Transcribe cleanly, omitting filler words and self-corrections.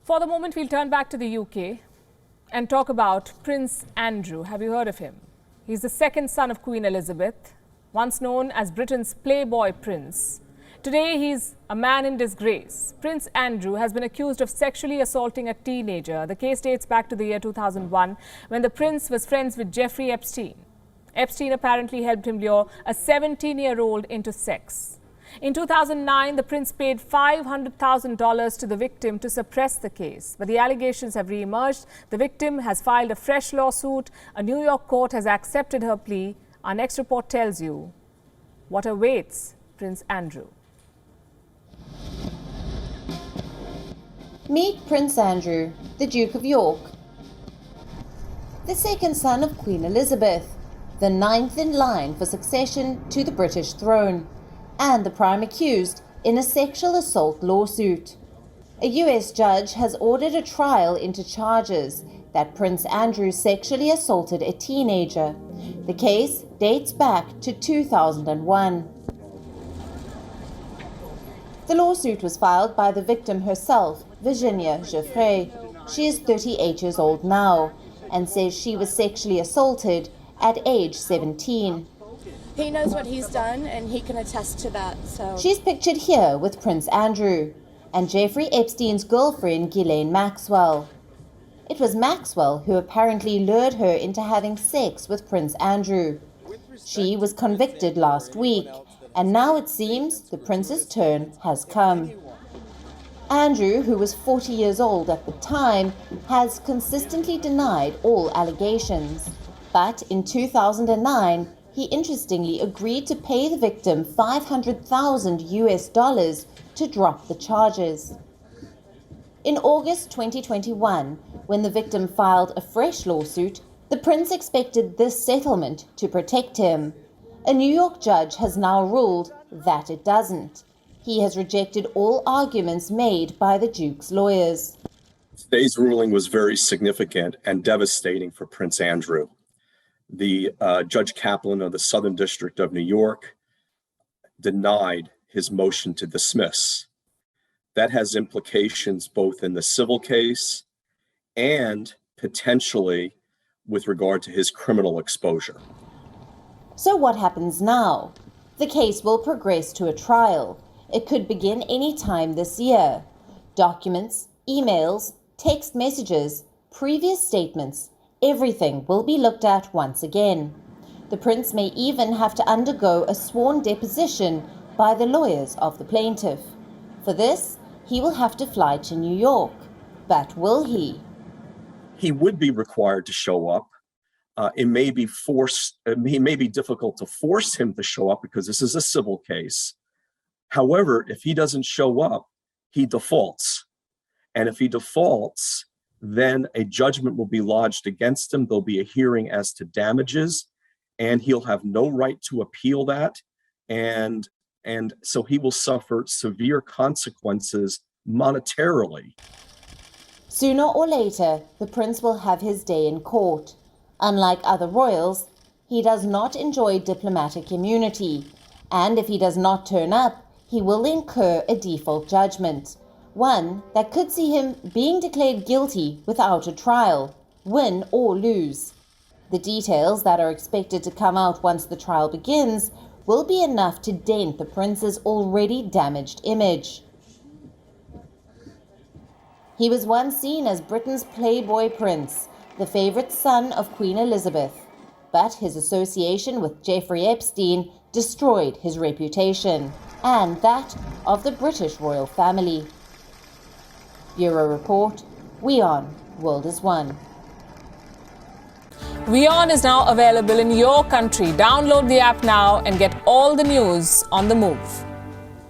For the moment, we'll turn back to the UK and talk about Prince Andrew. Have you heard of him? He's the second son of Queen Elizabeth, once known as Britain's playboy prince. Today, he's a man in disgrace. Prince Andrew has been accused of sexually assaulting a teenager. The case dates back to the year 2001, when the prince was friends with Giuffre Epstein. Epstein apparently helped him lure a 17-year-old into sex. In 2009, the prince paid $500,000 to the victim to suppress the case. But the allegations have re-emerged. The victim has filed a fresh lawsuit. A New York court has accepted her plea. Our next report tells you what awaits Prince Andrew. Meet Prince Andrew, the Duke of York, the second son of Queen Elizabeth, the ninth in line for succession to the British throne, and the prime accused in a sexual assault lawsuit. A US judge has ordered a trial into charges that Prince Andrew sexually assaulted a teenager. The case dates back to 2001. The lawsuit was filed by the victim herself, Virginia Giuffre. She is 38 years old now and says she was sexually assaulted at age 17. He knows what he's done and he can attest to that. So she's pictured here with Prince Andrew and Jeffrey Epstein's girlfriend Ghislaine Maxwell. It was Maxwell who apparently lured her into having sex with Prince Andrew. She was convicted last week, and now it seems the prince's turn has come. Andrew, who was 40 years old at the time, has consistently denied all allegations. But in 2009, he interestingly agreed to pay the victim $500,000 to drop the charges. In August 2021, when the victim filed a fresh lawsuit, the prince expected this settlement to protect him. A New York judge has now ruled that it doesn't. He has rejected all arguments made by the Duke's lawyers. Today's ruling was very significant and devastating for Prince Andrew. The Judge Kaplan of the Southern District of New York denied his motion to dismiss. That has implications both in the civil case and potentially with regard to his criminal exposure. So what happens now? The case will progress to a trial. It could begin any time this year. Documents, emails, text messages, previous statements, everything will be looked at once again. The prince may even have to undergo a sworn deposition by the lawyers of the plaintiff. For this, he will have to fly to New York. But will he? He would be required to show up. It may be difficult to force him to show up because this is a civil case. However, if he doesn't show up, he defaults. And if he defaults, then a judgment will be lodged against him. There'll be a hearing as to damages, and he'll have no right to appeal that. And so he will suffer severe consequences monetarily. Sooner or later, the prince will have his day in court. Unlike other royals, he does not enjoy diplomatic immunity. And if he does not turn up, he will incur a default judgment. One that could see him being declared guilty without a trial, win or lose. The details that are expected to come out once the trial begins will be enough to dent the prince's already damaged image. He was once seen as Britain's playboy prince, the favorite son of Queen Elizabeth. But his association with Jeffrey Epstein destroyed his reputation and that of the British royal family. Bureau Report, WION World is One. WION is now available in your country. Download the app now and get all the news on the move.